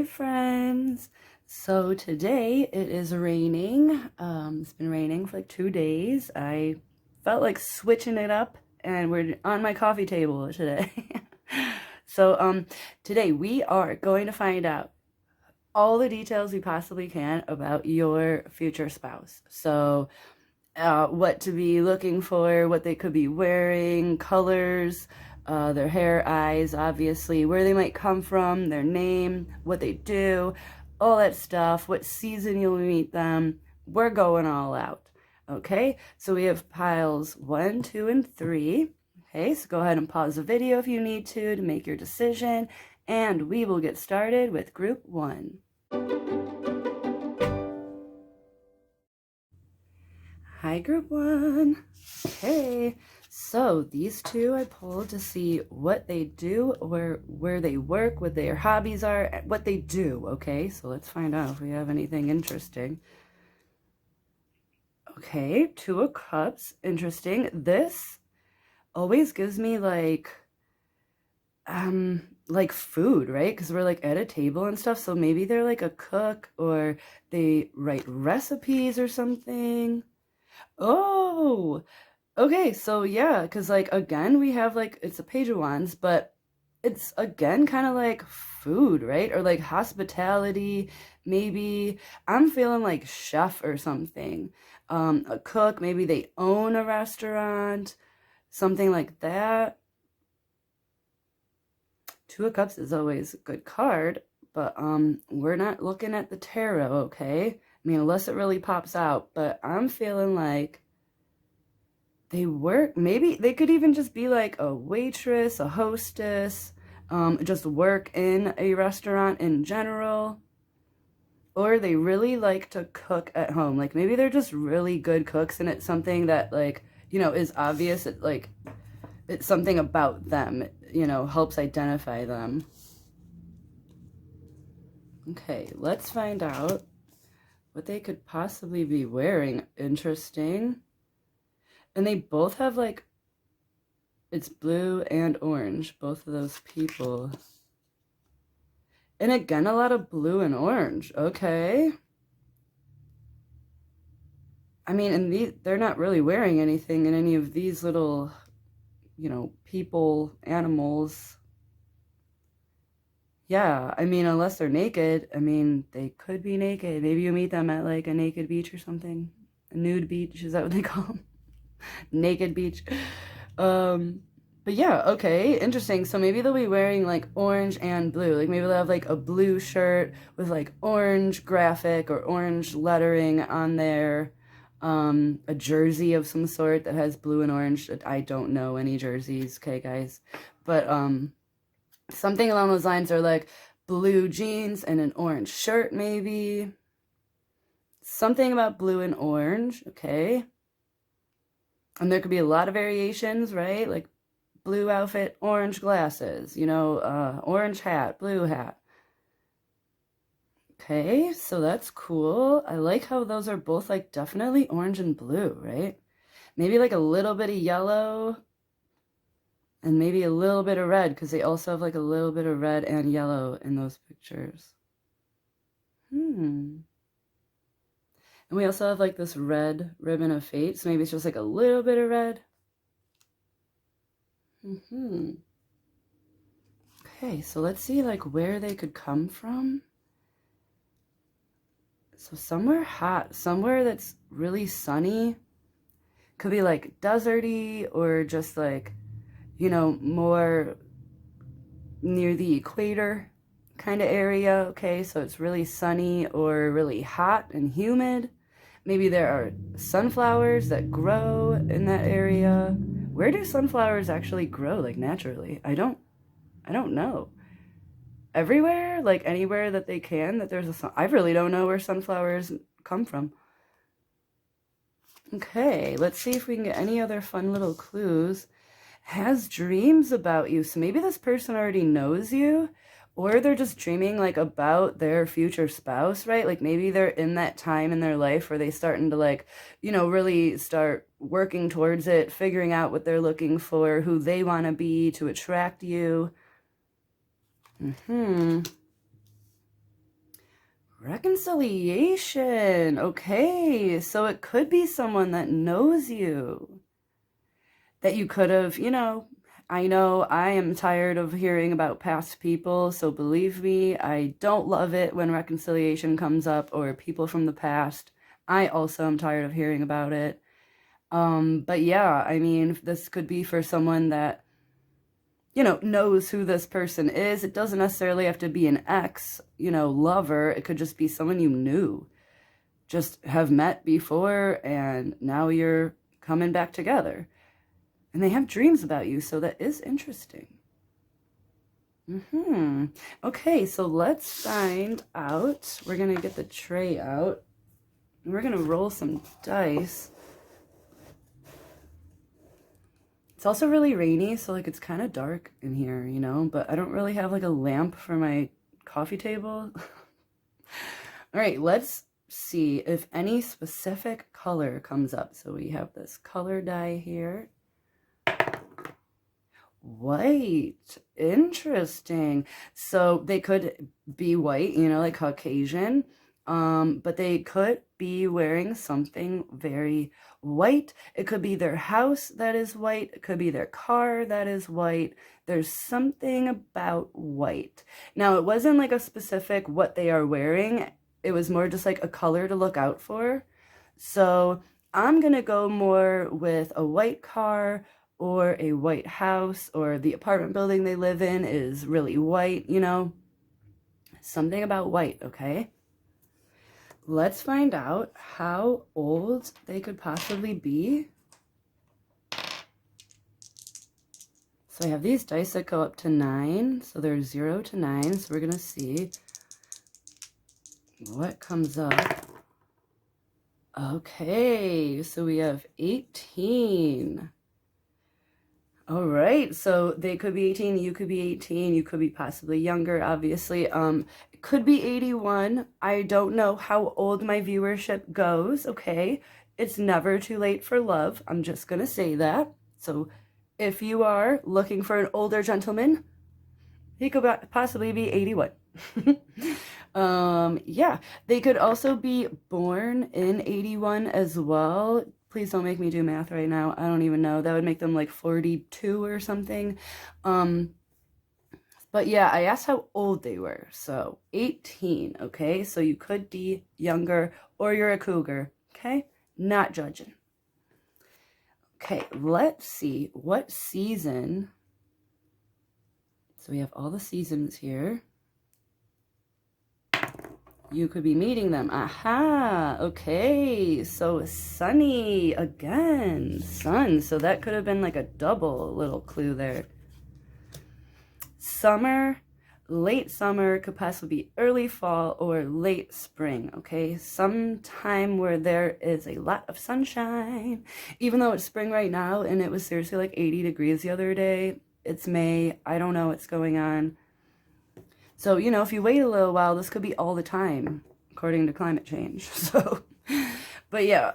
Hi friends. So today it is raining. It's been raining for like 2 days. I felt like switching it up and we're on my coffee table today. So today we are going to find out all the details we possibly can about your future spouse. So what to be looking for, what they could be wearing, colors, their hair, eyes, obviously, where they might come from, their name, what they do, all that stuff, what season you'll meet them. We're going all out. Okay, so we have piles 1, 2, and 3. Okay, so go ahead and pause the video if you need to make your decision, and we will get started with group 1. Hi, group 1. Okay, so these two I pulled to see what they do, or where they work, what their hobbies are, what they do. Okay, so let's find out if we have anything interesting. Okay, Two of Cups, interesting. This always gives me like food, right? Because we're like at a table and stuff, so maybe they're like a cook or they write recipes or something. Oh, okay, so yeah, because like again, we have like it's a page of wands, but it's again kind of like food, right? Or like hospitality, maybe. I'm feeling like chef or something. A cook, maybe they own a restaurant, something like that. Two of Cups is always a good card, but we're not looking at the tarot, okay? I mean, unless it really pops out, but I'm feeling like they work. Maybe they could even just be like a waitress, a hostess, just work in a restaurant in general. Or they really like to cook at home. Like maybe they're just really good cooks and it's something that like, is obvious. It like it's something about them, helps identify them. Okay, let's find out what they could possibly be wearing. Interesting. And they both have like, it's blue and orange, both of those people. And again, a lot of blue and orange. Okay. I mean, and they're not really wearing anything in any of these little, people, animals. Yeah, I mean, unless they're naked, I mean, they could be naked. Maybe you meet them at like a naked beach or something. A nude beach, is that what they call them? Naked beach. But yeah, okay, interesting. So maybe they'll be wearing like orange and blue. Like maybe they'll have like a blue shirt with like orange graphic or orange lettering on there. A jersey of some sort that has blue and orange. I don't know any jerseys, okay, guys. But something along those lines are like blue jeans and an orange shirt, maybe. Something about blue and orange, okay. And there could be a lot of variations, right? Like blue outfit, orange glasses, orange hat, blue hat. Okay, so that's cool. I like how those are both like definitely orange and blue, right? Maybe like a little bit of yellow and maybe a little bit of red because they also have like a little bit of red and yellow in those pictures. And we also have like this red ribbon of fate, so maybe it's just like a little bit of red. Okay, so let's see like where they could come from. So somewhere hot, somewhere that's really sunny. Could be like deserty or just like, more near the equator kind of area. Okay, so it's really sunny or really hot and humid. Maybe there are sunflowers that grow in that area. Where do sunflowers actually grow, like naturally? I don't know. Everywhere, like anywhere that they can, that there's a sun. I really don't know where sunflowers come from. Okay, let's see if we can get any other fun little clues. Has dreams about you. So maybe this person already knows you, or they're just dreaming like about their future spouse, right? Like maybe they're in that time in their life where they starting to like, really start working towards it, figuring out what they're looking for, who they want to be to attract you. Reconciliation. Okay, so it could be someone that knows you, that you could have, I know I am tired of hearing about past people, so believe me, I don't love it when reconciliation comes up or people from the past. I also am tired of hearing about it. But yeah, I mean, this could be for someone that, knows who this person is. It doesn't necessarily have to be an ex, lover. It could just be someone you knew, just have met before, and now you're coming back together. And they have dreams about you, so that is interesting. Okay, so let's find out. We're gonna get the tray out, and we're gonna roll some dice. It's also really rainy, so like it's kind of dark in here, but I don't really have like a lamp for my coffee table. All right, let's see if any specific color comes up. So we have this color die here. White. Interesting. So they could be white, like Caucasian, but they could be wearing something very white. It could be their house that is white. It could be their car that is white. There's something about white. Now, it wasn't like a specific what they are wearing. It was more just like a color to look out for. So I'm going to go more with a white car or a white house, or the apartment building they live in is really white, Something about white, okay? Let's find out how old they could possibly be. So I have these dice that go up to 9, so they're 0 to 9, so we're going to see what comes up. Okay, so we have 18. All right, so they could be 18, you could be 18, you could be possibly younger, obviously. It could be 81. I don't know how old my viewership goes, okay? It's never too late for love. I'm just gonna say that. So if you are looking for an older gentleman, he could possibly be 81. Yeah, they could also be born in 81 as well. Please don't make me do math right now. I don't even know. That would make them like 42 or something. But yeah, I asked how old they were. So 18, okay? So you could be younger or you're a cougar, okay? Not judging. Okay, let's see what season. So we have all the seasons here. You could be meeting them. Aha, okay, so sunny again, sun. So that could have been like a double little clue there. Summer, late summer, could possibly be early fall or late spring, okay? Sometime where there is a lot of sunshine. Even though it's spring right now and it was seriously like 80 degrees the other day. It's May, I don't know what's going on. So, if you wait a little while, this could be all the time, according to climate change. So, but yeah,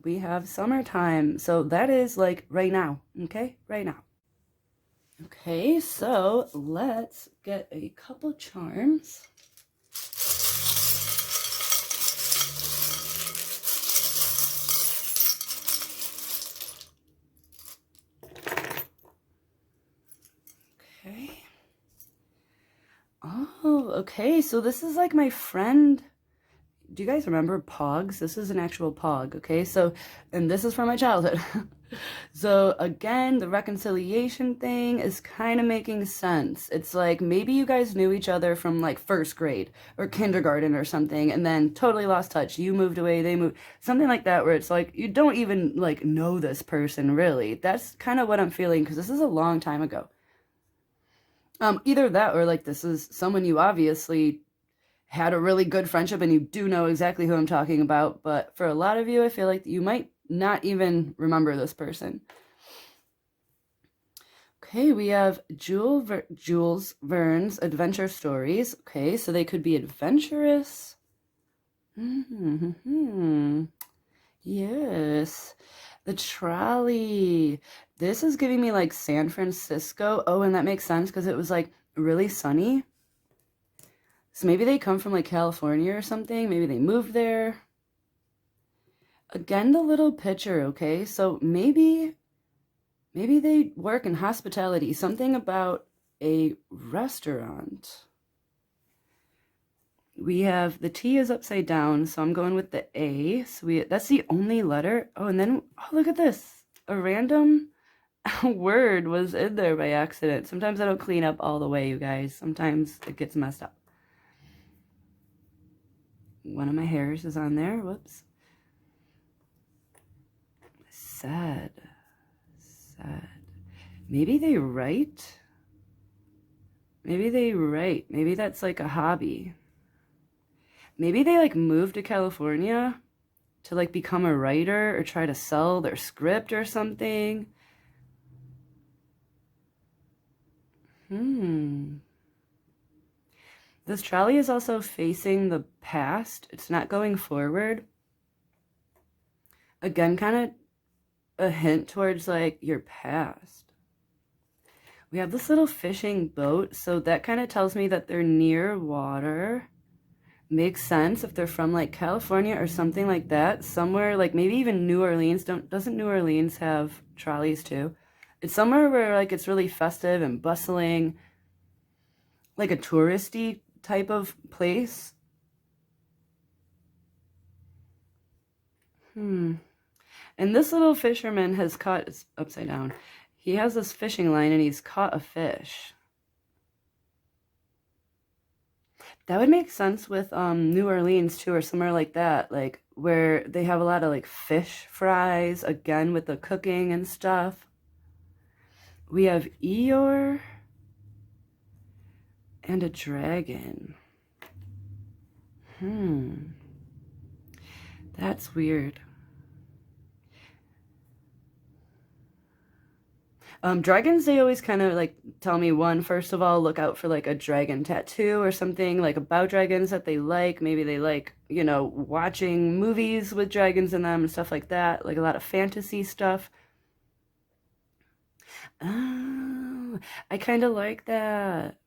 we have summertime. So that is like right now, okay? Right now. Okay, so let's get a couple charms. Okay. Oh, okay. So this is like my friend. Do you guys remember Pogs? This is an actual Pog, okay? So, and this is from my childhood. So again, the reconciliation thing is kind of making sense. It's like maybe you guys knew each other from like first grade or kindergarten or something, and then totally lost touch. You moved away, they moved, something like that, where it's like you don't even like know this person really. That's kind of what I'm feeling, because this is a long time ago. Either that or like this is someone you obviously had a really good friendship and you do know exactly who I'm talking about. But for a lot of you, I feel like you might not even remember this person. Okay, we have Jules Verne's adventure stories. Okay, so they could be adventurous. Yes. The trolley. This is giving me like San Francisco. Oh, and that makes sense because it was like really sunny. So maybe they come from like California or something. Maybe they moved there. Again, the little picture, okay? So maybe they work in hospitality, something about a restaurant. We have the T is upside down, so I'm going with the A. So that's the only letter. Oh, and then oh, look at this. A random word was in there by accident. Sometimes I don't clean up all the way, you guys. Sometimes it gets messed up. One of my hairs is on there. Whoops. Sad. Maybe they write. Maybe that's like a hobby. Maybe they like moved to California to like become a writer or try to sell their script or something. This trolley is also facing the past. It's not going forward. Again, kind of a hint towards like your past. We have this little fishing boat, so that kind of tells me that they're near water. Makes sense if they're from like California or something like that. Somewhere like maybe even New Orleans. Doesn't New Orleans have trolleys too? It's somewhere where like it's really festive and bustling, like a touristy type of place. And this little fisherman has caught, it's upside down. He has this fishing line and he's caught a fish. That would make sense with New Orleans too, or somewhere like that, like where they have a lot of like fish fries, again with the cooking and stuff. We have Eeyore and a dragon. That's weird. Dragons, they always kind of like tell me one, first of all, look out for like a dragon tattoo or something like about dragons that they like. Maybe they like, you know, watching movies with dragons in them and stuff like that, like a lot of fantasy stuff. Oh, I kind of like that.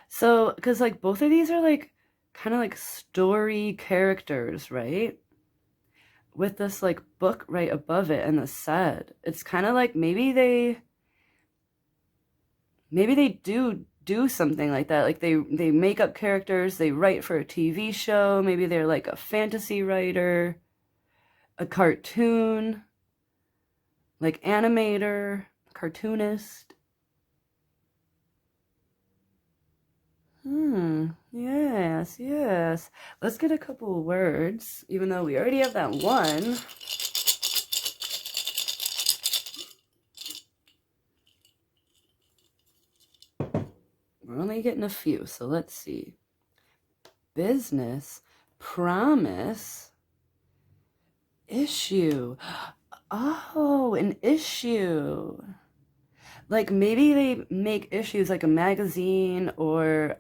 So, because like both of these are like kind of like story characters, right? With this like book right above it and the set. It's kind of like maybe they do something like that. Like they make up characters, they write for a TV show, maybe they're like a fantasy writer, a cartoon, like animator, cartoonist. Yes. Let's get a couple of words, even though we already have that one. We're only getting a few, so let's see. Business, promise, issue. Oh, an issue. Like maybe they make issues like a magazine or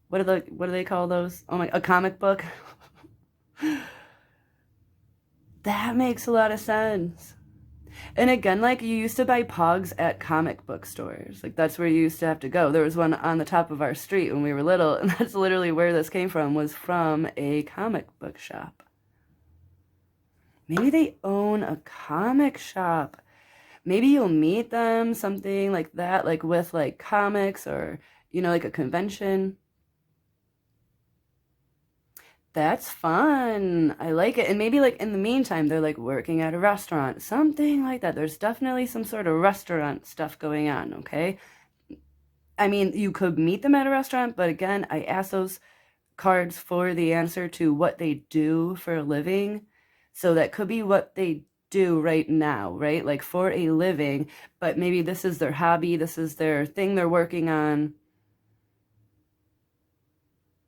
what do they call those? Oh my, a comic book. That makes a lot of sense. And again, like you used to buy Pogs at comic book stores. Like that's where you used to have to go. There was one on the top of our street when we were little, and that's literally where this came from, was from a comic book shop. Maybe they own a comic shop. Maybe you'll meet them, something like that, like with like comics or, you know, like a convention. That's fun. I like it. And maybe like in the meantime, they're like working at a restaurant, something like that. There's definitely some sort of restaurant stuff going on, okay? I mean, you could meet them at a restaurant, but again, I asked those cards for the answer to what they do for a living. So that could be what they do right now, right? Like for a living, but maybe this is their hobby, this is their thing they're working on.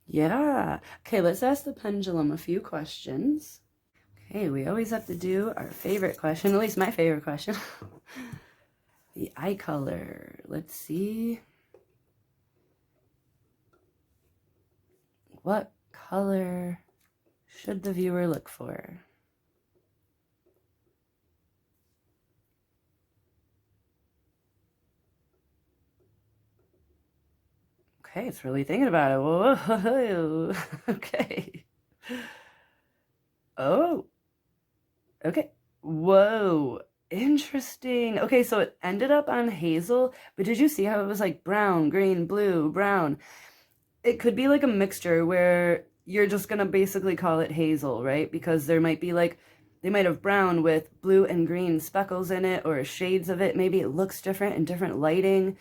Yeah. Okay, let's ask the pendulum a few questions. Okay, we always have to do our favorite question, at least my favorite question. The eye color. Let's see. What color should the viewer look for? Okay, it's really thinking about it. Whoa. Okay. Oh, okay. Whoa. Interesting. Okay, so it ended up on hazel, but did you see how it was like brown, green, blue, brown? It could be like a mixture where you're just gonna basically call it hazel, right? Because there might be like, they might have brown with blue and green speckles in it or shades of it. Maybe it looks different in different lighting,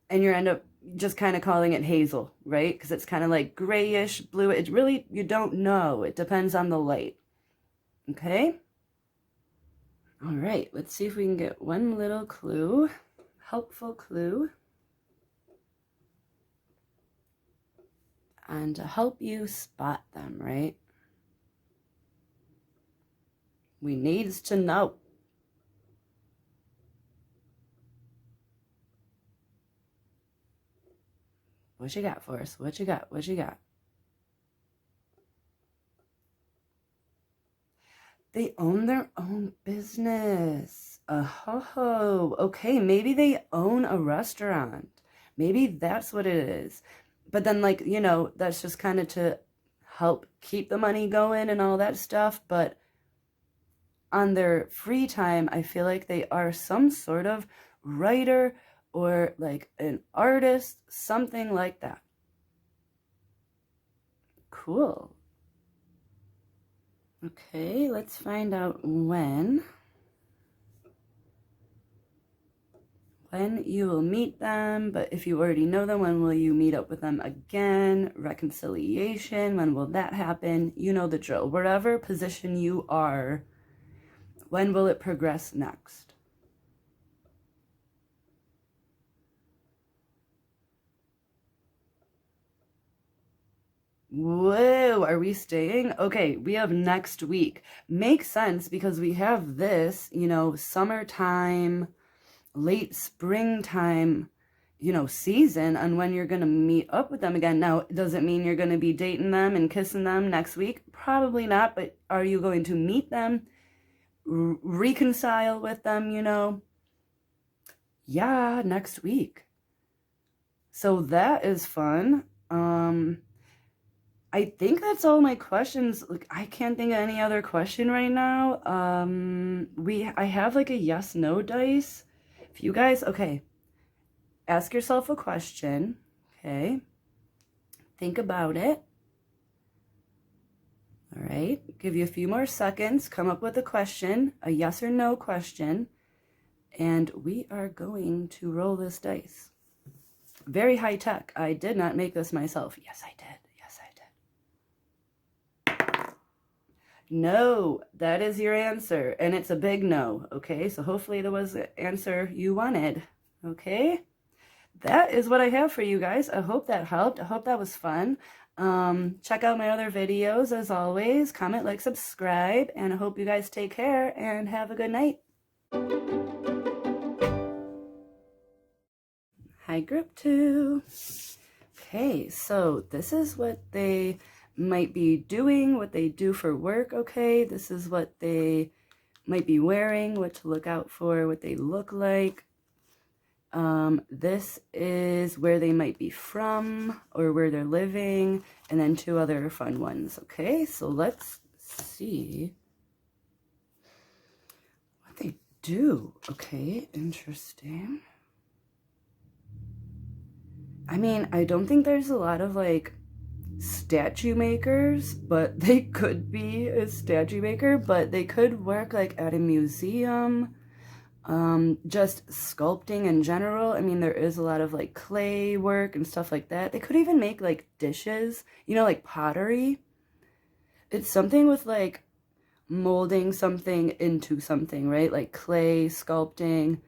and you end up just kind of calling it hazel, right? Because it's kind of like grayish, blue. It really, you don't know. It depends on the light. Okay? All right, let's see if we can get one little clue, helpful clue. And to help you spot them, right? We needs to know. What you got for us? What you got? What you got? They own their own business. Oh, okay. Maybe they own a restaurant. Maybe that's what it is. But then, like, you know, that's just kind of to help keep the money going and all that stuff. But on their free time, I feel like they are some sort of writer or like an artist, something like that. Cool. Okay, let's find out when you will meet them. But if you already know them, when will you meet up with them again? Reconciliation, when will that happen? You know the drill. Wherever position you are, when will it progress next? Whoa, are we staying? Okay, we have next week. Makes sense because we have this, you know, summertime, late springtime, you know, season on when you're going to meet up with them again. Now, does it mean you're going to be dating them and kissing them next week? Probably not, but are you going to meet them, reconcile with them, you know? Yeah, next week. So that is fun. I think that's all my questions. Like, I can't think of any other question right now. I have like a yes no dice. If you guys, okay, ask yourself a question, okay? Think about it. All right, give you a few more seconds, come up with a question, a yes or no question, and we are going to roll this dice. Very high tech. I did not make this myself. Yes, I did. Yes, I did. No, that is your answer, and it's a big no, okay? So hopefully that was the answer you wanted, okay? That is what I have for you guys. I hope that helped. I hope that was fun. Check out my other videos as always. Comment, like, subscribe, and I hope you guys take care and have a good night. Hi, group 2. Okay, so this is what they might be doing, what they do for work, okay? This is what they might be wearing, what to look out for, what they look like. This is where they might be from or where they're living, and then 2 other fun ones, okay? So let's see what they do. Okay, interesting. I mean, I don't think there's a lot of like statue makers, but they could be a statue maker, but they could work like at a museum. Just sculpting in general. I mean, there is a lot of like clay work and stuff like that. They could even make like dishes, you know, like pottery. It's something with like molding something into something, right? Like clay sculpting.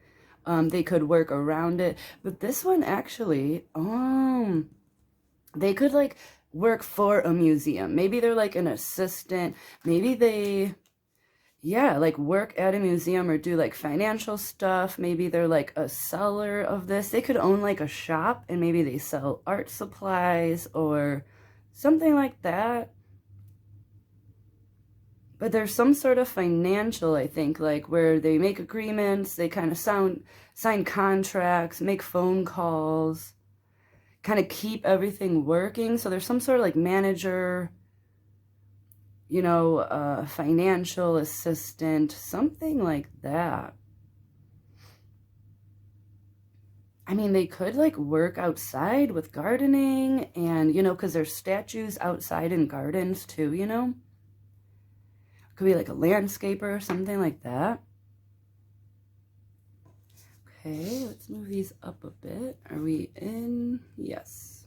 They could work around it. But this one actually, they could like work for a museum. Maybe they're like an assistant. Maybe they, yeah, like work at a museum or do like financial stuff. Maybe they're like a seller of this. They could own like a shop and maybe they sell art supplies or something like that. But there's some sort of financial, I think, like where they make agreements, they kind of sign contracts, make phone calls. kind of keep everything working. So there's some sort of like manager, you know, financial assistant, something like that. I mean, they could like work outside with gardening and, you know, because there's statues outside in gardens too, you know. Could be like a landscaper or something like that. Okay, let's move these up a bit. Are we in? Yes.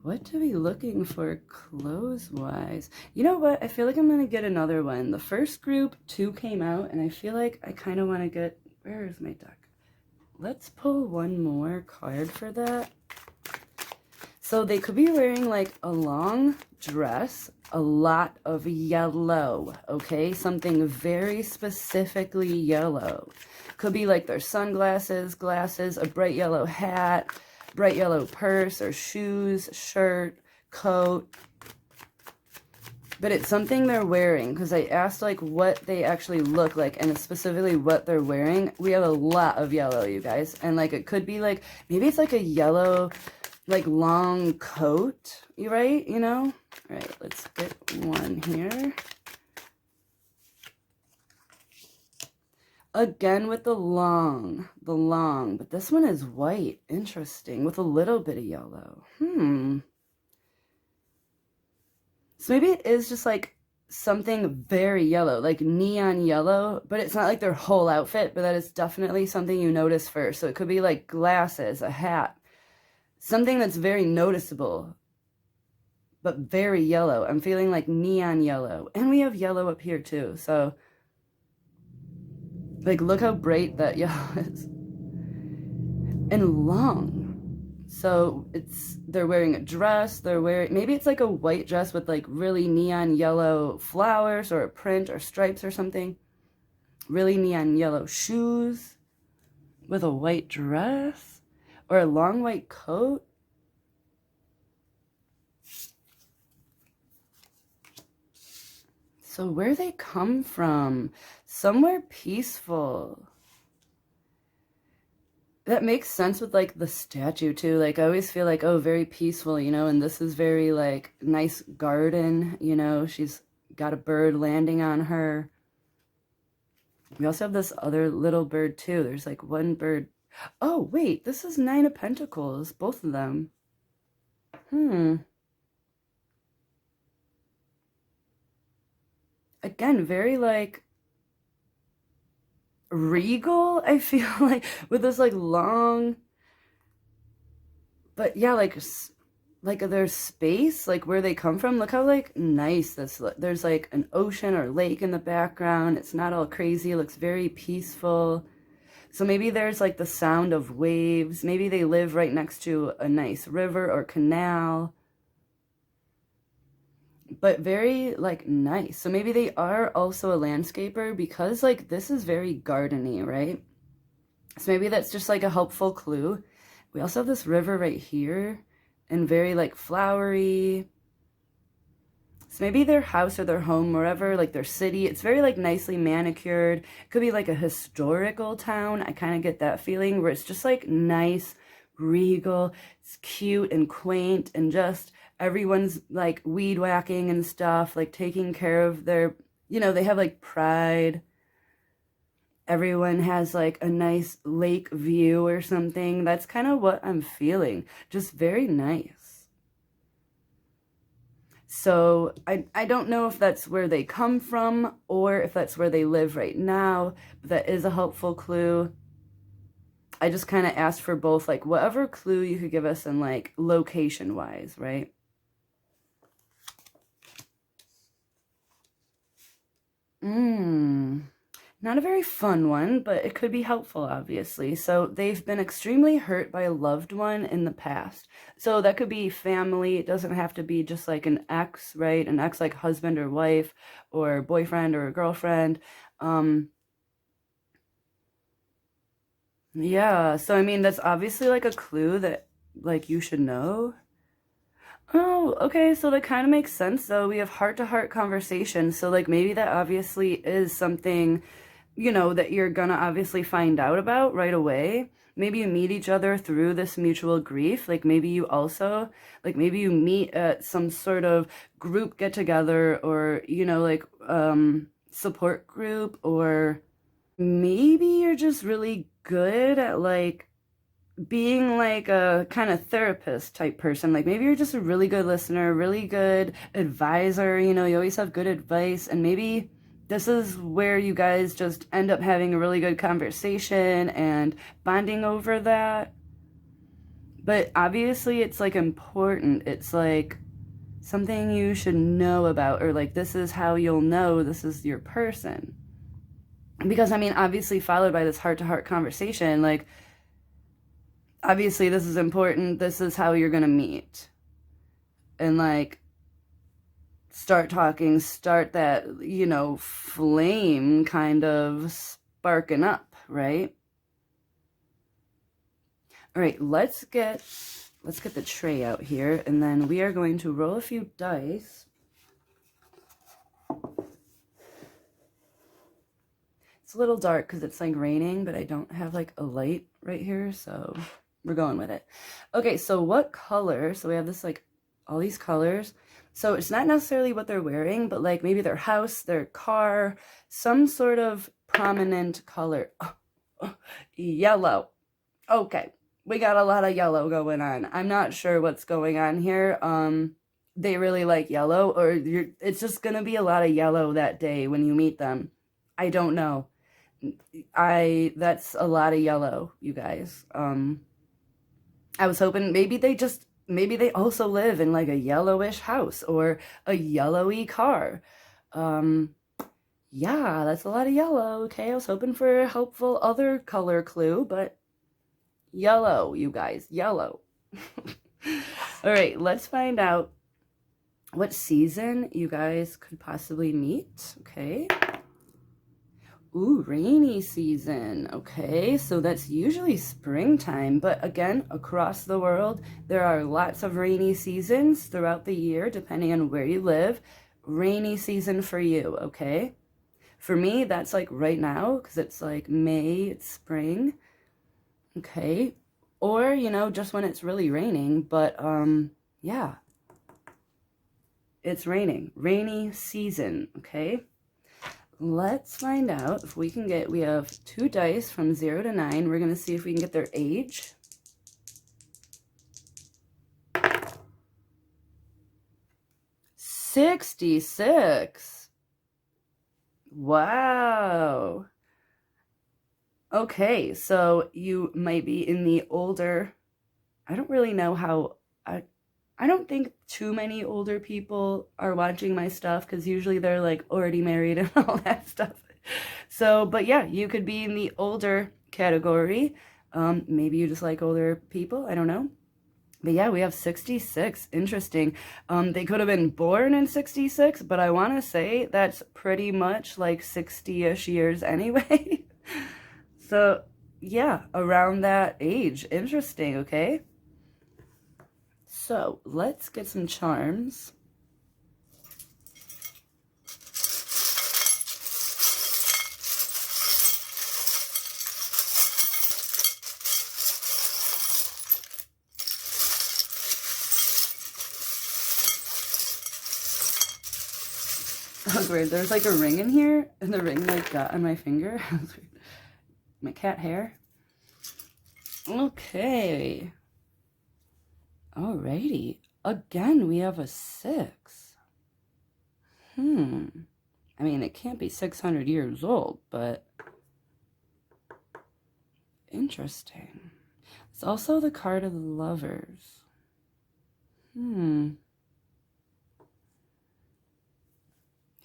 What to be looking for clothes-wise? You know what? I feel like I'm going to get another one. The first group, 2 came out, and I feel like I kind of want to get... Where is my deck? Let's pull one more card for that. So they could be wearing like a long dress, a lot of yellow, okay? Something very specifically yellow. Could be like their sunglasses, glasses, a bright yellow hat, bright yellow purse or shoes, shirt, coat. But it's something they're wearing, because I asked like what they actually look like and specifically what they're wearing. We have a lot of yellow, you guys. And like it could be like, maybe it's like a yellow, like long coat, right? You know? All right, let's get one here. Again with the long, but this one is white. Interesting, with a little bit of yellow. So maybe it is just like something very yellow, like neon yellow, but it's not like their whole outfit, but that is definitely something you notice first. So it could be like glasses, a hat, something that's very noticeable, but very yellow. I'm feeling like neon yellow. And we have yellow up here too, so... Like, look how bright that yellow is. And long. So they're wearing a dress, maybe it's like a white dress with like really neon yellow flowers or a print or stripes or something. Really neon yellow shoes with a white dress or a long white coat. So where they come from, somewhere peaceful. That makes sense with like the statue too. Like I always feel like, oh, very peaceful, you know, and this is very like nice garden, you know, she's got a bird landing on her. We also have this other little bird too. There's like one bird. Oh, wait, this is 9 of Pentacles, both of them. Again, very like regal, I feel like, with this like long, but yeah, like there's space, like where they come from. Look how like nice this there's like an ocean or lake in the background. It's not all crazy. It looks very peaceful. So maybe there's like the sound of waves. Maybe they live right next to a nice river or canal. But very like nice. So maybe they are also a landscaper, because like this is very gardeny, right? So maybe that's just like a helpful clue. We also have this river right here and very like flowery. So maybe their house or their home, wherever, like their city, it's very like nicely manicured. It could be like a historical town. I kind of get that feeling where it's just like nice, regal, it's cute and quaint, and just everyone's like weed whacking and stuff, like taking care of their, you know, they have like pride. Everyone has like a nice lake view or something. That's kind of what I'm feeling. Just very nice. So I don't know if that's where they come from or if that's where they live right now, but that is a helpful clue. I just kind of asked for both, like whatever clue you could give us in like location wise, right? Not a very fun one, but it could be helpful, obviously. So they've been extremely hurt by a loved one in the past. So that could be family. It doesn't have to be just like an ex, right? An ex like husband or wife or boyfriend or girlfriend. Yeah, so I mean, that's obviously like a clue that like you should know. Oh, okay, so that kind of makes sense though. We have heart-to-heart conversations. So like maybe that obviously is something, you know, that you're gonna obviously find out about right away. Maybe you meet each other through this mutual grief. Like maybe you also, like maybe you meet at some sort of group get together or, you know, like support group, or maybe you're just really good at like being like a kind of therapist type person. Like maybe you're just a really good listener, really good advisor, you know, you always have good advice, and maybe this is where you guys just end up having a really good conversation and bonding over that. But obviously it's like important. It's like something you should know about, or like this is how you'll know this is your person. Because I mean, obviously followed by this heart-to-heart conversation, like obviously this is important, this is how you're gonna meet, and like start talking, start that, you know, flame kind of sparking up, right? All right, let's get the tray out here, and then we are going to roll a few dice. It's a little dark because it's like raining, but I don't have like a light right here, so we're going with it. Okay, so what color? So we have this like all these colors. So it's not necessarily what they're wearing, but like maybe their house, their car, some sort of prominent color. Yellow. Okay, we got a lot of yellow going on. I'm not sure what's going on here. They really like yellow, or it's just gonna be a lot of yellow that day when you meet them. I don't know. That's a lot of yellow, you guys. I was hoping maybe they also live in like a yellowish house or a yellowy car. Yeah, that's a lot of yellow. Okay, I was hoping for a helpful other color clue, but yellow, you guys, yellow. All right, let's find out what season you guys could possibly meet. Okay. Ooh, rainy season. Okay, so that's usually springtime, but again, across the world, there are lots of rainy seasons throughout the year, depending on where you live. Rainy season for you, okay? For me, that's like right now, because it's like May, it's spring, okay? Or, you know, just when it's really raining, but yeah, it's raining. Rainy season, okay? Let's find out if we can get, we have 2 dice from 0 to 9. We're going to see if we can get their age. $66. Wow. Okay, so you might be in the older, I don't really know how, I don't think too many older people are watching my stuff because usually they're like already married and all that stuff. So, but yeah, you could be in the older category. Maybe you just like older people. I don't know. But yeah, we have 66. Interesting. They could have been born in 66, but I want to say that's pretty much like 60-ish years anyway. So yeah, around that age. Interesting, okay? So let's get some charms. Oh, weird. There's like a ring in here, and the ring like got on my finger. My cat hair. Okay. Alrighty. Again, we have a 6. I mean, it can't be 600 years old, but interesting. It's also the card of the Lovers.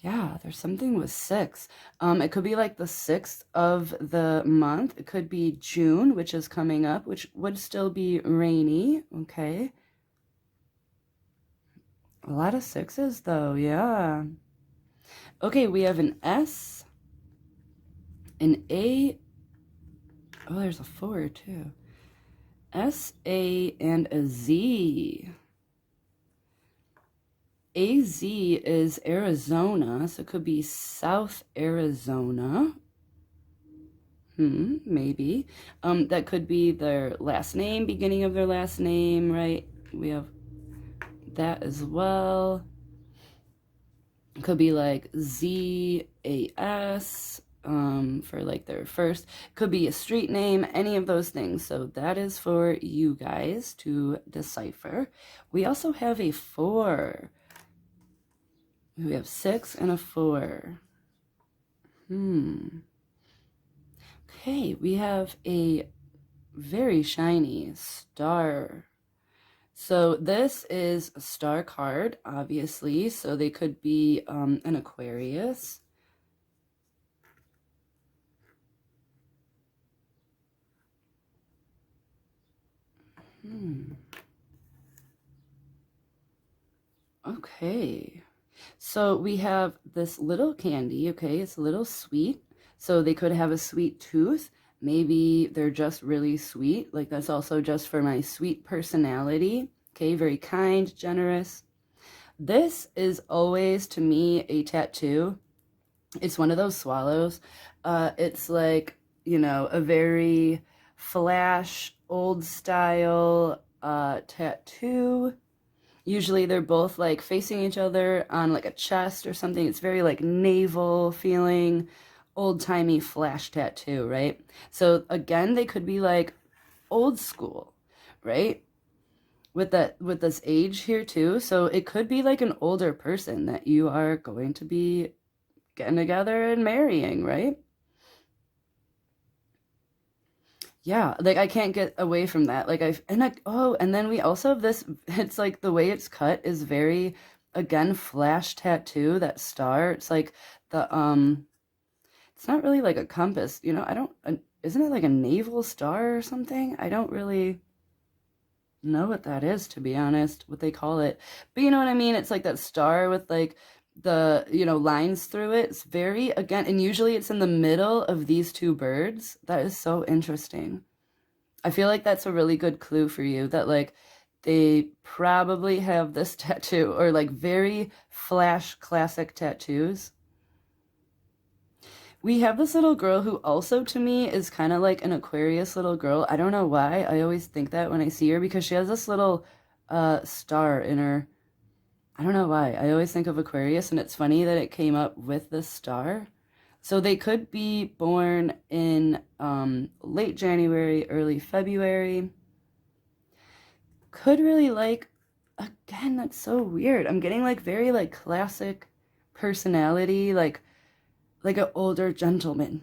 Yeah, there's something with 6. It could be like the 6th of the month. It could be June, which is coming up, which would still be rainy. Okay. A lot of 6s though, yeah. Okay, we have an S, an A. Oh, there's a 4 too. S, A, and a Z. AZ is Arizona, so it could be South Arizona. Maybe. That could be their last name, beginning of their last name, right? We have that as well. It could be like ZAS for like their first. Could be a street name, any of those things. So that is for you guys to decipher. We also have a 4. We have 6 and a 4. Okay, we have a very shiny star. So this is a star card, obviously. So they could be an Aquarius. Okay. So we have this little candy, okay? It's a little sweet. So they could have a sweet tooth. Maybe they're just really sweet. Like that's also just for my sweet personality. Okay, very kind, generous. This is always, to me, a tattoo. It's one of those swallows. It's like, a very flash, old style tattoo. Usually they're both like facing each other on like a chest or something. It's very like naval feeling, old-timey flash tattoo, right? So again, they could be like old school, right? With this age here too. So it could be like an older person that you are going to be getting together and marrying, right? Yeah, like I can't get away from that. And then we also have this, it's like the way it's cut is very, again, flash tattoo, that star. It's like the, it's not really like a compass, isn't it like a naval star or something? I don't really know what that is, to be honest, what they call it. But you know what I mean? It's like that star with like the, lines through it. It's very, again, and usually it's in the middle of these two birds. That is so interesting. I feel like that's a really good clue for you that like they probably have this tattoo or like very flash classic tattoos. We have this little girl who also to me is kind of like an Aquarius little girl. I don't know why. I always think that when I see her because she has this little star in her. I don't know why. I always think of Aquarius and it's funny that it came up with this star. So they could be born in late January, early February. Could really like, again, that's so weird. I'm getting like very like classic personality, like an older gentleman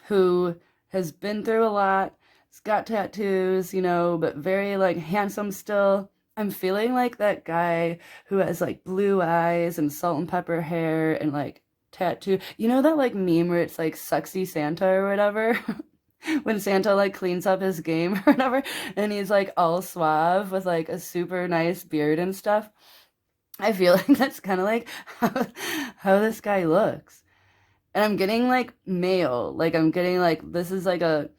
who has been through a lot. He's got tattoos, but very like handsome still. I'm feeling like that guy who has like blue eyes and salt and pepper hair and like tattoo. You know that like meme where it's like sexy Santa or whatever? When Santa like cleans up his game or whatever and he's like all suave with like a super nice beard and stuff. I feel like that's kind of like how this guy looks. And I'm getting like male. Like I'm getting like this is like a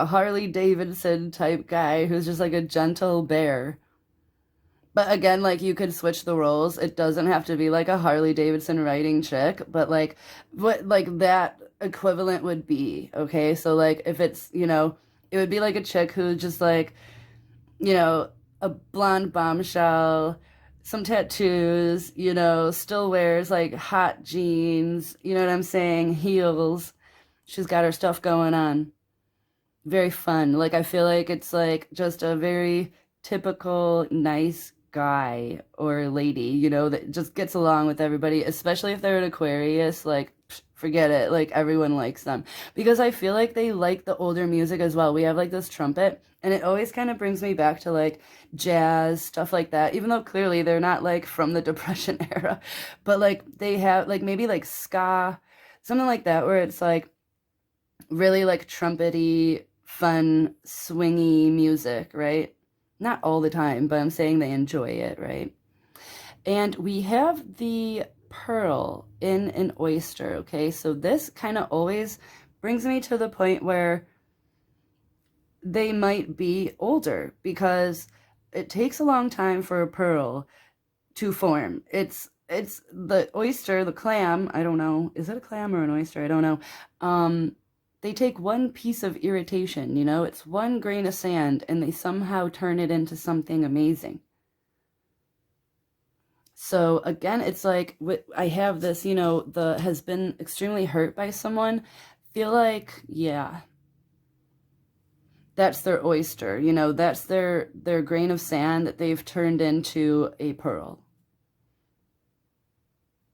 Harley Davidson type guy who's just like a gentle bear. But again, like you could switch the roles. It doesn't have to be like a Harley Davidson riding chick, but like what like that equivalent would be, okay? So like if it's, it would be like a chick who's just like, a blonde bombshell, some tattoos, still wears like hot jeans, you know what I'm saying? Heels. She's got her stuff going on. Very fun. Like I feel like it's like just a very typical nice guy or lady, that just gets along with everybody, especially if they're an Aquarius, like forget it, like everyone likes them because I feel like they like the older music as well. We have like this trumpet and it always kind of brings me back to like jazz, stuff like that, even though clearly they're not like from the Depression era, but like they have like maybe like ska, something like that, where it's like really like trumpety, fun, swingy music, right? Not all the time, but I'm saying they enjoy it, right? And we have the pearl in an oyster, okay? So this kind of always brings me to the point where they might be older because it takes a long time for a pearl to form. It's the oyster, the clam, I don't know. Is it a clam or an oyster? I don't know. They take one piece of irritation, you know, it's one grain of sand, and they somehow turn it into something amazing. So again, it's like I have this, you know, has been extremely hurt by someone. Feel like, yeah, that's their oyster, you know, that's their grain of sand that they've turned into a pearl.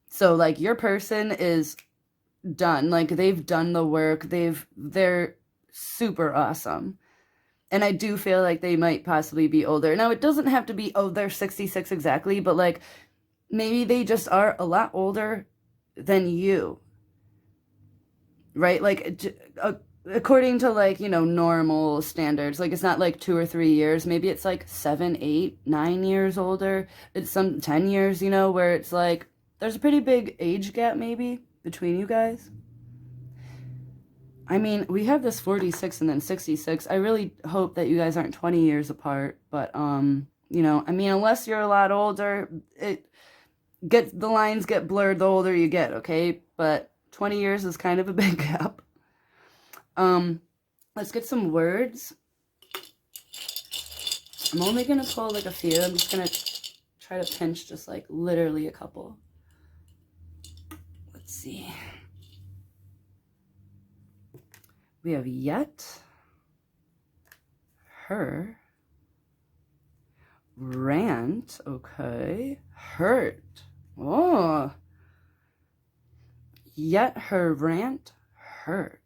So like your person is done, like they've done the work, they're super awesome. And I do feel like they might possibly be older. Now, it doesn't have to be, oh, they're 66 exactly, but like maybe they just are a lot older than you, right? Like according to like, you know, normal standards, like it's not like 2 or 3 years. Maybe it's like 7, 8, 9 years older. It's some 10 years, you know, where it's like there's a pretty big age gap maybe between you guys. I mean, we have this 46 and then 66. I really hope that you guys aren't 20 years apart, but you know, I mean, unless you're a lot older, the lines get blurred the older you get, okay? But 20 years is kind of a big gap. Let's get some words. I'm only gonna pull like a few. I'm just gonna try to pinch just like literally a couple. Let's see. We have yet, her, rant, okay, hurt. Oh, yet her rant hurt.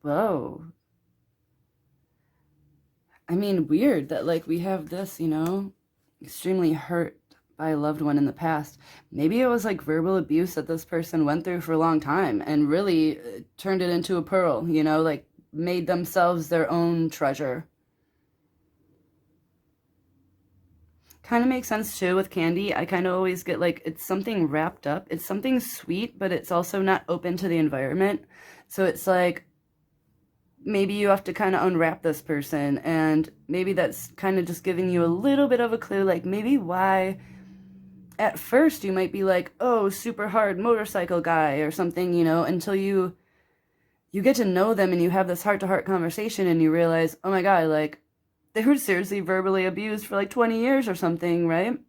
Whoa. I mean, weird that like we have this, you know, extremely hurt by a loved one in the past. Maybe it was like verbal abuse that this person went through for a long time and really turned it into a pearl, you know, like made themselves their own treasure. Kind of makes sense too with candy. I kind of always get like it's something wrapped up. It's something sweet, but it's also not open to the environment. So it's like maybe you have to kind of unwrap this person, and maybe that's kind of just giving you a little bit of a clue, like maybe why at first you might be like, oh, super hard motorcycle guy or something, you know, until you get to know them and you have this heart-to-heart conversation and you realize, oh my God, like they were seriously verbally abused for like 20 years or something, right?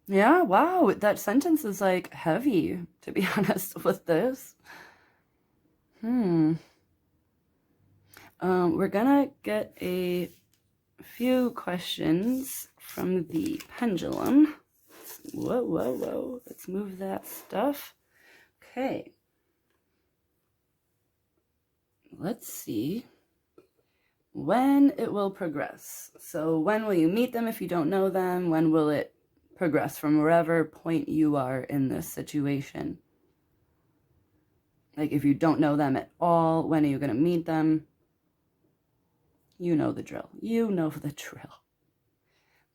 Yeah, wow, that sentence is like heavy, to be honest with this. We're gonna get a few questions from the pendulum. Whoa, whoa, whoa. Let's move that stuff. Okay. Let's see when it will progress. So when will you meet them if you don't know them? When will it progress from wherever point you are in this situation? Like if you don't know them at all, when are you going to meet them? You know the drill. You know the drill.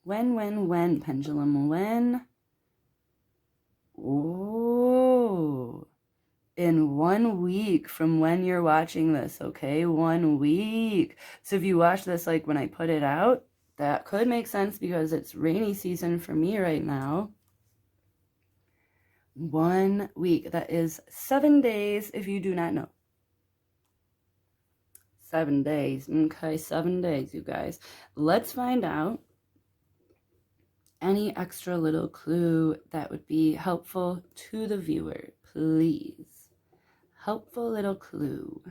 When, pendulum, when? Oh, in 1 week from when you're watching this, okay? 1 week. So if you watch this like when I put it out, that could make sense because it's rainy season for me right now. 1 week. That is 7 days if you do not know. 7 days. Okay, 7 days, you guys. Let's find out any extra little clue that would be helpful to the viewer, please. Helpful little clue.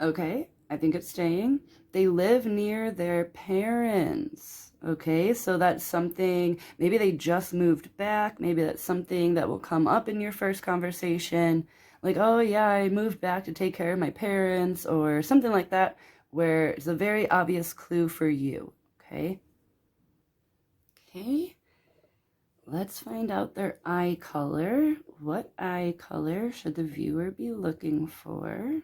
Okay, I think it's staying. They live near their parents. Okay, so that's something, maybe they just moved back. Maybe that's something that will come up in your first conversation. Like, oh yeah, I moved back to take care of my parents or something like that, where it's a very obvious clue for you. Okay. Okay. Let's find out their eye color. What eye color should the viewer be looking for?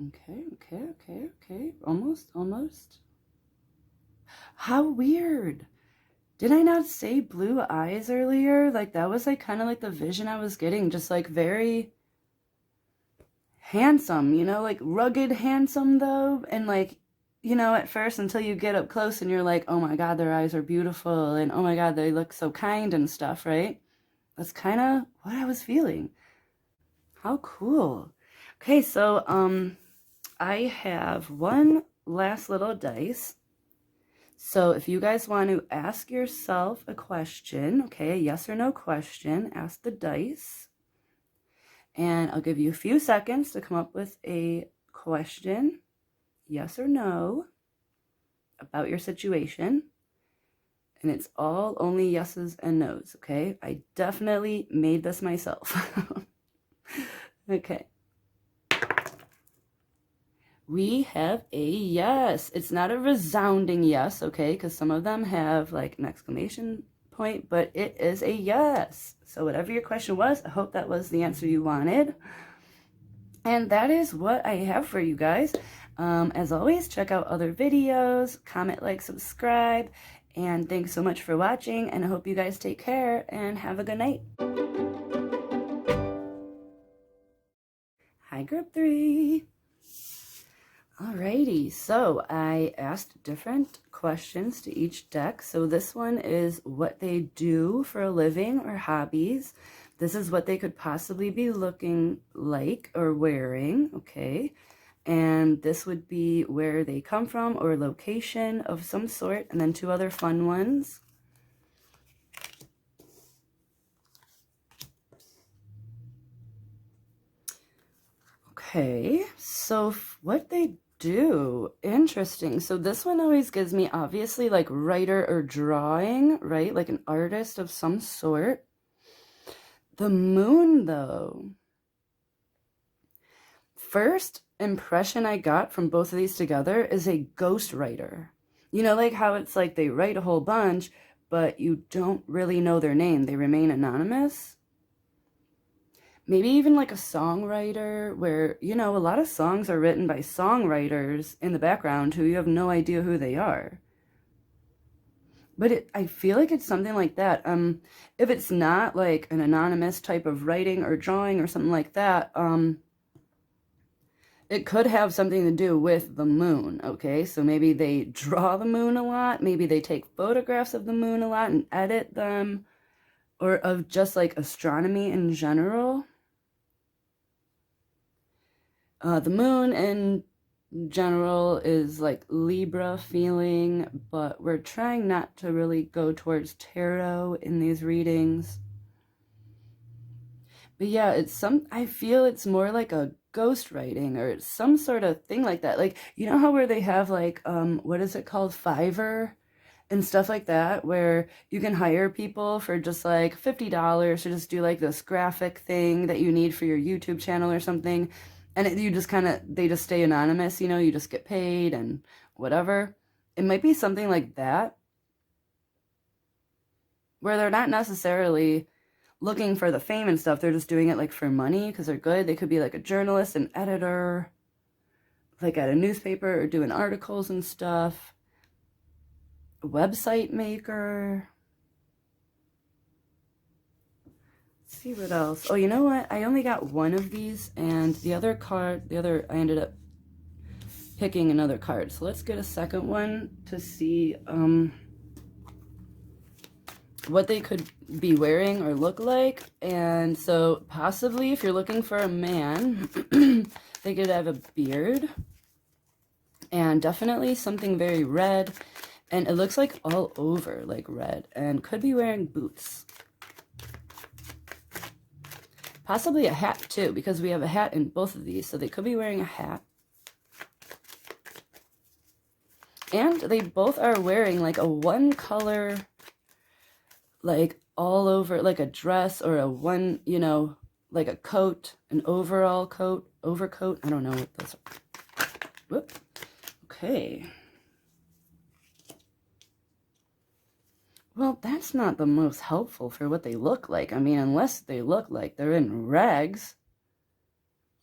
Okay. Almost. How weird. Did I not say blue eyes earlier? Like that was like kind of like the vision I was getting, just like very handsome, you know, like rugged handsome though. And like, you know, at first until you get up close and you're like, oh my God, their eyes are beautiful. And oh my God, they look so kind and stuff, right? That's kind of what I was feeling. How cool. Okay, so I have one last little dice. So if you guys want to ask yourself a question, okay, a yes or no question, ask the dice. And I'll give you a few seconds to come up with a question, yes or no, about your situation. And it's all only yeses and nos, okay? I definitely made this myself. Okay. We have a yes. It's not a resounding yes, okay? Because some of them have like an exclamation point, but it is a yes. So whatever your question was, I hope that was the answer you wanted. And that is what I have for you guys. As always, check out other videos, comment, like, subscribe, and thanks so much for watching, and I hope you guys take care and have a good night. Hi, group 3. Alrighty, so I asked different questions to each deck. So this one is what they do for a living or hobbies. This is what they could possibly be looking like or wearing, okay? And this would be where they come from or location of some sort. And then 2 other fun ones. Okay, so what they do, interesting. So this one always gives me obviously like writer or drawing, right? Like an artist of some sort. The moon though, first impression I got from both of these together is a ghostwriter. You know, like how it's like they write a whole bunch, but you don't really know their name. They remain anonymous. Maybe even like a songwriter where, you know, a lot of songs are written by songwriters in the background who you have no idea who they are. But I feel like it's something like that. If it's not like an anonymous type of writing or drawing or something like that, it could have something to do with the moon, okay? So maybe they draw the moon a lot. Maybe they take photographs of the moon a lot and edit them, or of just like astronomy in general. The moon in general is like Libra feeling, but we're trying not to really go towards tarot in these readings. But yeah, I feel it's more like a ghost writing or some sort of thing like that. Like, you know how where they have like, what is it called? Fiverr and stuff like that, where you can hire people for just like $50 to just do like this graphic thing that you need for your YouTube channel or something. And you just they just stay anonymous, you know, you just get paid and whatever. It might be something like that, where they're not necessarily looking for the fame and stuff. They're just doing it like for money because they're good. They could be like a journalist, an editor, like at a newspaper or doing articles and stuff. A website maker. Let's see what else. Oh, you know what? I only got one of these and I ended up picking another card. So let's get a second one to see what they could be wearing or look like. And so possibly if you're looking for a man, they could have a beard and definitely something very red. And it looks like all over like red and could be wearing boots. Possibly a hat too, because we have a hat in both of these. So they could be wearing a hat. And they both are wearing like a one color, like all over, like a dress or a one, you know, like a coat, an overall coat, overcoat. I don't know what those are. Whoop. Okay. Well, that's not the most helpful for what they look like. I mean, unless they look like they're in rags.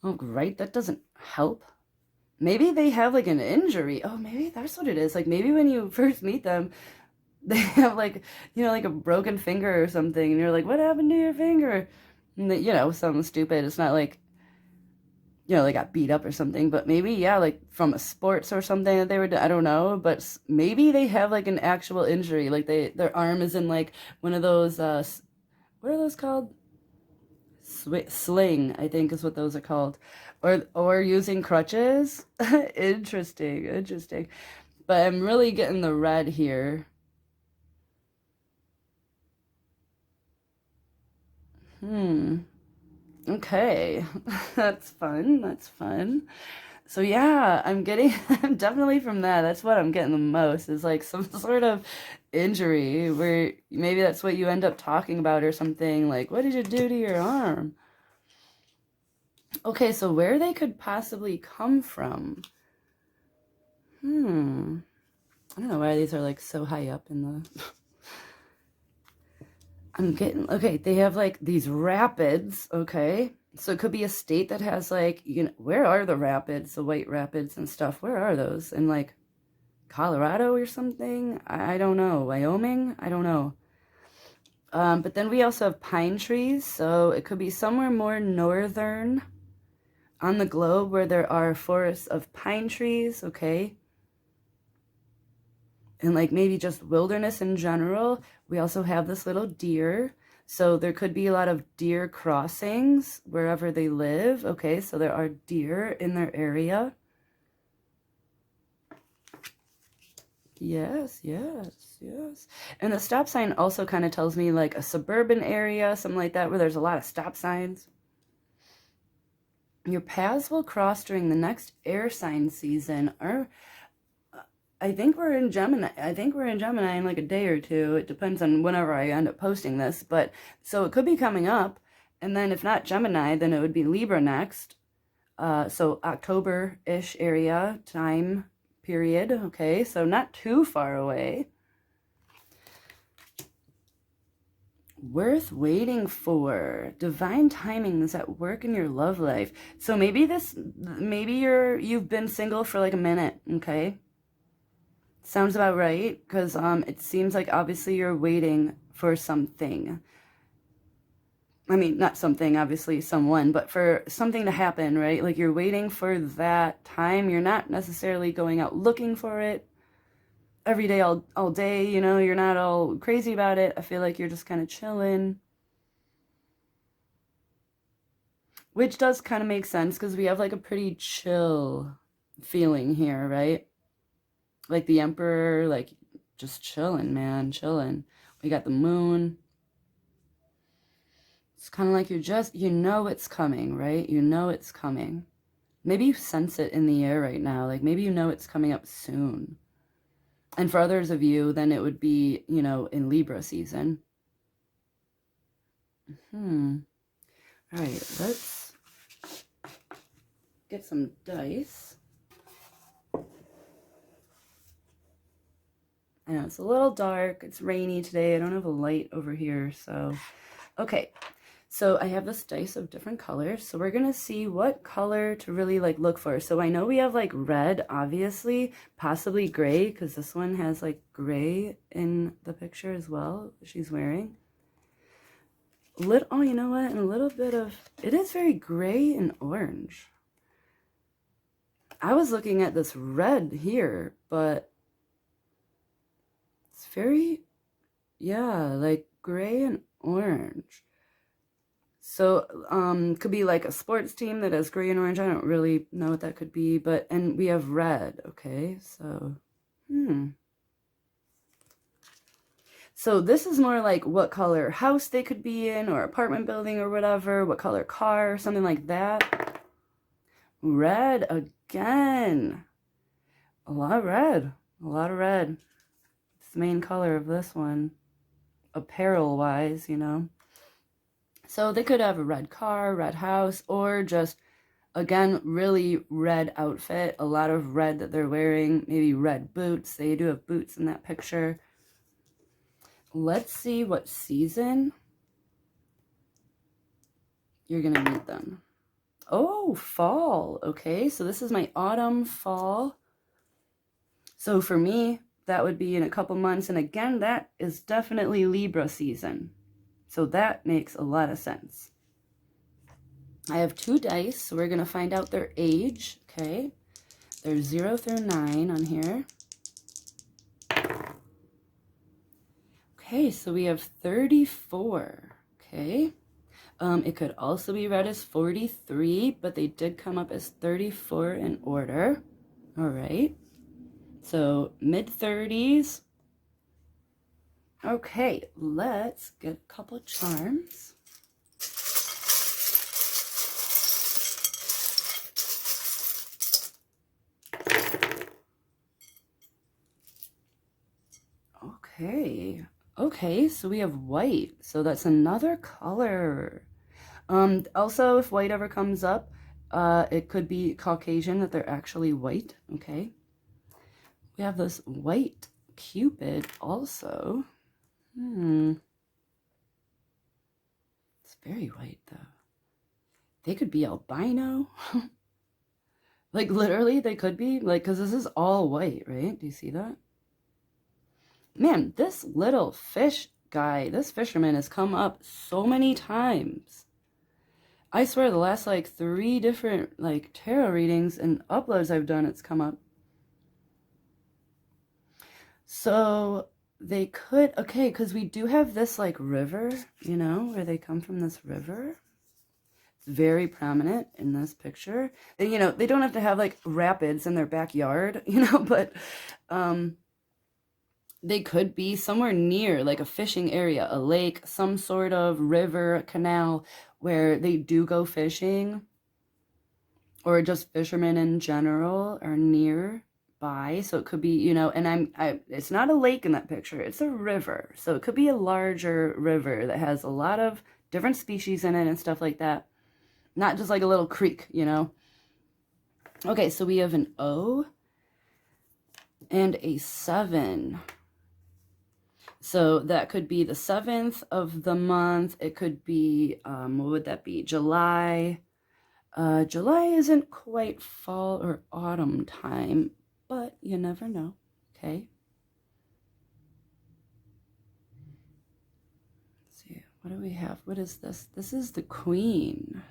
Oh, great. That doesn't help. maybe they have like an injury. Oh, maybe that's what it is. Like maybe when you first meet them, they have like, you know, like a broken finger or something. And you're like, what happened to your finger? And they, you know, something stupid. It's not like, you know, they got beat up or something, but maybe, yeah, like from a sports or something that they were, I don't know, but maybe they have like an actual injury. Like their arm is in like one of those, what are those called? Sling, I think is what those are called. Or using crutches. Interesting, interesting. But I'm really getting the red here. Okay. That's fun. That's fun. So yeah, I'm getting I'm definitely from that. That's what I'm getting the most is like some sort of injury where maybe that's what you end up talking about or something. Like, what did you do to your arm? Okay, so where they could possibly come from. I don't know why these are like so high up in the I'm getting, okay, they have like these rapids, okay? So it could be a state that has like, you know, where are the rapids, the white rapids and stuff? Where are those? In like Colorado or something? I don't know. Wyoming? I don't know. But then we also have pine trees, so it could be somewhere more northern on the globe where there are forests of pine trees, okay? And like maybe just wilderness in general. We also have this little deer. So there could be a lot of deer crossings wherever they live. Okay, so there are deer in their area. Yes, yes, yes. And the stop sign also kind of tells me like a suburban area, something like that, where there's a lot of stop signs. Your paths will cross during the next air sign season. Or I think we're in Gemini. I think we're in Gemini in like a day or two. It depends on whenever I end up posting this. But so it could be coming up. And then if not Gemini, then it would be Libra next. So October-ish area time period. Okay, so not too far away. Worth waiting for. Divine timing is at work in your love life. So maybe you've been single for like a minute, okay? Sounds about right, because it seems like obviously you're waiting for something. I mean, not something, obviously someone, but for something to happen, right? Like you're waiting for that time. You're not necessarily going out looking for it every day, all day, you know? You're not all crazy about it. I feel like you're just kind of chilling. Which does kind of make sense, because we have like a pretty chill feeling here, right? Like the Emperor, like just chilling, man, chilling. We got the moon. It's kind of like you know it's coming, right? You know it's coming. Maybe you sense it in the air right now. Like maybe you know it's coming up soon. And for others of you, then it would be, you know, in Libra season. All right, let's get some dice. I know it's a little dark. It's rainy today. I don't have a light over here, so okay. So I have this dice of different colors. So we're gonna see what color to really like look for. So I know we have like red, obviously, possibly gray, because this one has like gray in the picture as well. She's wearing. Oh, you know what? And a little bit of, it is very gray and orange. I was looking at this red here, but it's very, yeah, like gray and orange. So, could be like a sports team that has gray and orange. I don't really know what that could be, but, and we have red, okay? So, So this is more like what color house they could be in, or apartment building or whatever, what color car, something like that. Red again. A lot of red. A lot of red. It's the main color of this one. Apparel-wise, you know. So they could have a red car, red house, or just, again, really red outfit. A lot of red that they're wearing. Maybe red boots. They do have boots in that picture. Let's see what season you're going to meet them. Oh, fall. Okay, so this is my autumn, fall. So for me, that would be in a couple months. And again, that is definitely Libra season. So that makes a lot of sense. I have 2 dice, so we're going to find out their age. Okay, there's 0 through 9 on here. Okay, so we have 34. Okay. It could also be read as 43, but they did come up as 34 in order. All right. So mid-30s. Okay, let's get a couple charms. Okay. Okay, so we have white. So that's another color. Also, if white ever comes up, it could be Caucasian, that they're actually white. Okay. We have this white Cupid also. It's very white though. They could be albino. Like literally they could be, like, because this is all white, right? Do you see that? Man, this little fish guy, this fisherman has come up so many times. I swear the last like 3 different like tarot readings and uploads I've done, it's come up. So they could, okay, because we do have this like river, you know, where they come from, this river. It's very prominent in this picture. And, you know, they don't have to have like rapids in their backyard, you know, but they could be somewhere near like a fishing area, a lake, some sort of river, a canal where they do go fishing, or just fishermen in general are nearby. So it could be, you know, and it's not a lake in that picture, it's a river. So it could be a larger river that has a lot of different species in it and stuff like that. Not just like a little creek, you know. Okay, so we have an O and a 7. So that could be the 7th of the month. It could be, what would that be? July. July isn't quite fall or autumn time, but you never know. Okay. Let's see. What do we have? What is this? This is the Queen.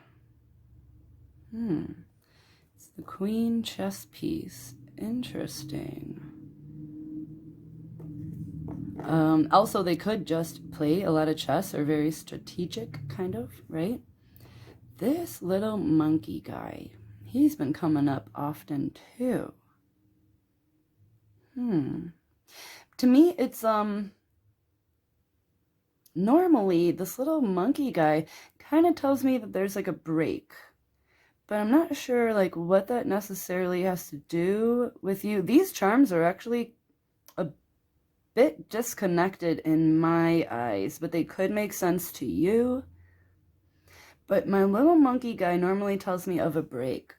It's the Queen chess piece. Interesting. Also, they could just play a lot of chess, or very strategic, kind of, right? This little monkey guy, he's been coming up often too. To me, it's, normally this little monkey guy kind of tells me that there's like a break. But I'm not sure like what that necessarily has to do with you. These charms are actually a bit disconnected in my eyes, but they could make sense to you. But my little monkey guy normally tells me of a break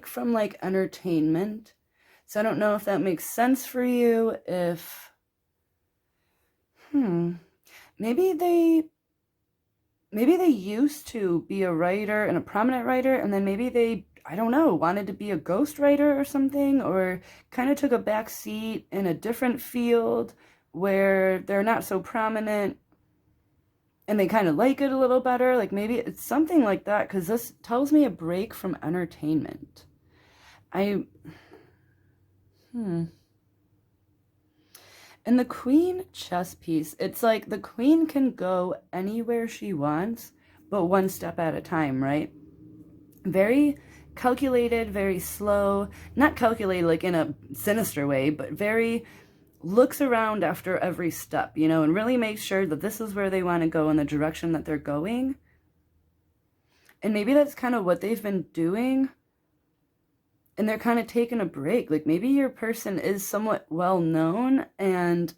from like entertainment. So I don't know if that makes sense for you, if, maybe they used to be a writer and a prominent writer, and then maybe they, I don't know, wanted to be a ghostwriter or something, or kind of took a back seat in a different field where they're not so prominent and they kind of like it a little better. Like maybe it's something like that, because this tells me a break from entertainment. And the Queen chess piece, it's like the Queen can go anywhere she wants, but one step at a time, right? Very calculated, very slow. Not calculated like in a sinister way, but very looks around after every step, you know, and really makes sure that this is where they want to go, in the direction that they're going. And maybe that's kind of what they've been doing. And they're kind of taking a break. Like maybe your person is somewhat well known, and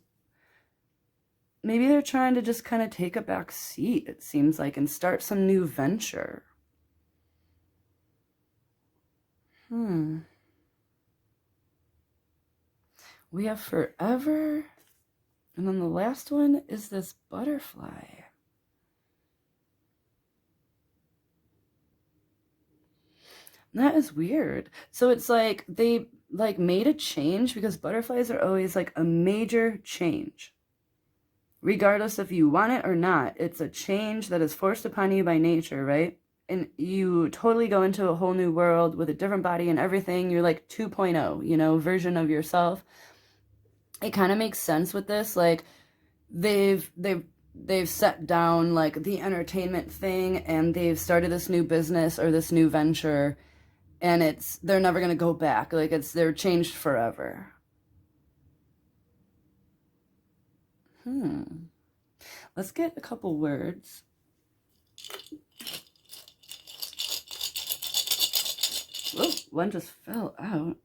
maybe they're trying to just kind of take a back seat, it seems like, and start some new venture. We have forever. And then the last one is this butterfly. That is weird. So it's like they like made a change because butterflies are always like a major change. Regardless if you want it or not, it's a change that is forced upon you by nature, right? And you totally go into a whole new world with a different body and everything. You're like 2.0, version of yourself. It kind of makes sense with this. Like they've set down like the entertainment thing and they've started this new business or this new venture, and they're never going to go back. Like they're changed forever. Let's get a couple words. Whoa, one just fell out.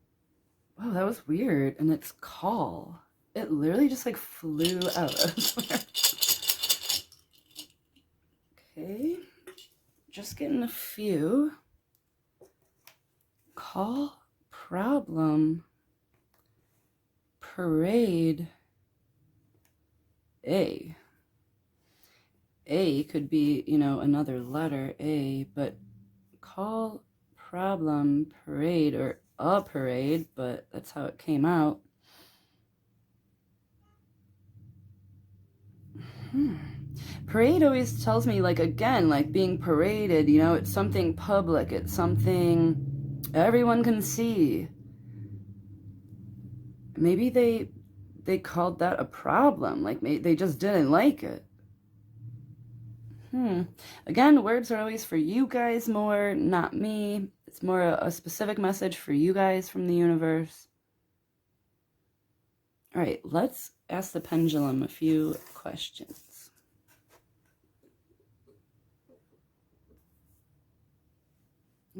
Oh, that was weird. And it's call. It literally just like flew out. Okay, just getting a few. Call, problem, parade, A. A could be, another letter, A, but call, problem, parade, or a parade, but that's how it came out. Parade always tells me, like, again, like being paraded, it's something public, it's something everyone can see. Maybe they called that a problem, like they just didn't like it. Again, words are always for you guys more, not me. It's more a specific message for you guys from the universe. All right, let's ask the pendulum a few questions.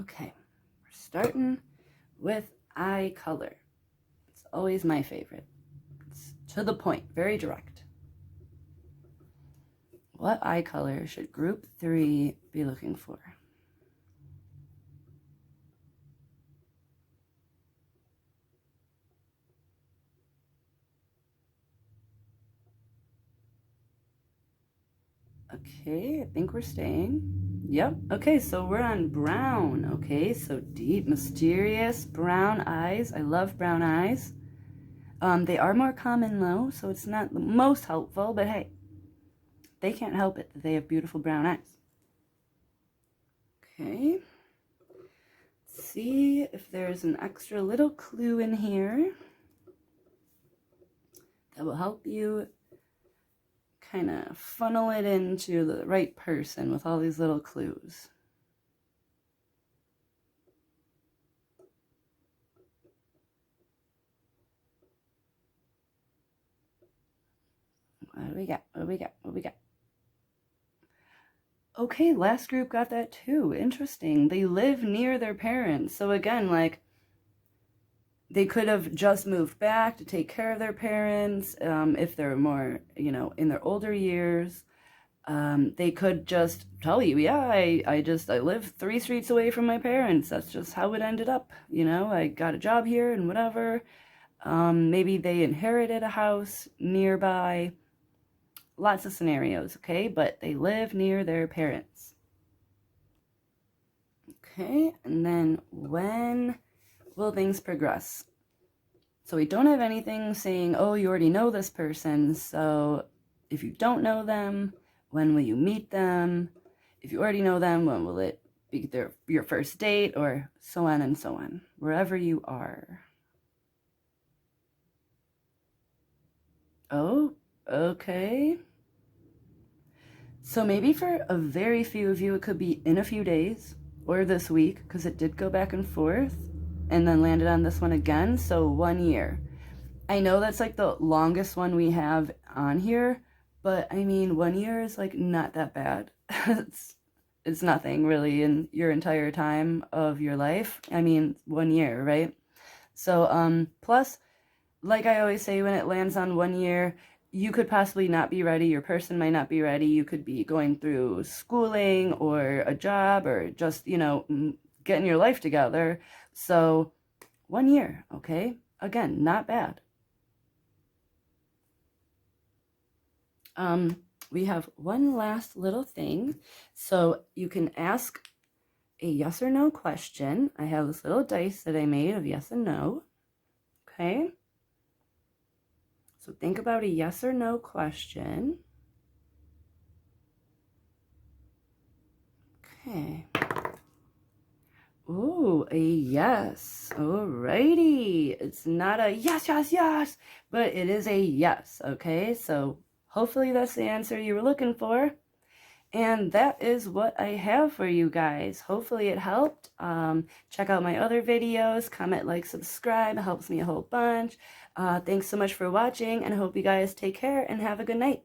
Okay, we're starting with eye color. It's always my favorite. It's to the point, very direct. What eye color should group 3 be looking for? Okay, I think we're staying. Yep. Okay, so we're on brown. Okay, so deep, mysterious brown eyes. I love brown eyes. They are more common though, so it's not the most helpful, but hey, they can't help it that they have beautiful brown eyes. Okay. Let's see if there's an extra little clue in here that will help you kind of funnel it into the right person with all these little clues. What do we got? What do we got? What do we got? Okay, last group got that too. Interesting. They live near their parents. So again, like, they could have just moved back to take care of their parents if they're more, in their older years. They could just tell you, yeah, I live 3 streets away from my parents. That's just how it ended up. I got a job here and whatever. Maybe they inherited a house nearby. Lots of scenarios, okay? But they live near their parents. Okay, and then when will things progress? So we don't have anything saying, oh, you already know this person. So if you don't know them, when will you meet them? If you already know them, when will it be your first date, or so on and so on, wherever you are. Oh, okay. So maybe for a very few of you, it could be in a few days or this week, because it did go back and forth and then landed on this one again. So 1 year. I know that's like the longest one we have on here, but I mean, 1 year is like not that bad. It's nothing really in your entire time of your life. I mean, 1 year, right? So, plus, like I always say, when it lands on 1 year, you could possibly not be ready. Your person might not be ready. You could be going through schooling or a job or just, getting your life together. So 1 year, okay? Again, not bad. We have one last little thing. So you can ask a yes or no question. I have this little dice that I made of yes and no. Okay? So think about a yes or no question. Okay. Ooh, a yes. Alrighty. It's not a yes, yes, yes, but it is a yes. Okay, so hopefully that's the answer you were looking for. And that is what I have for you guys. Hopefully it helped. Check out my other videos. Comment, like, subscribe. It helps me a whole bunch. Thanks so much for watching, and I hope you guys take care and have a good night.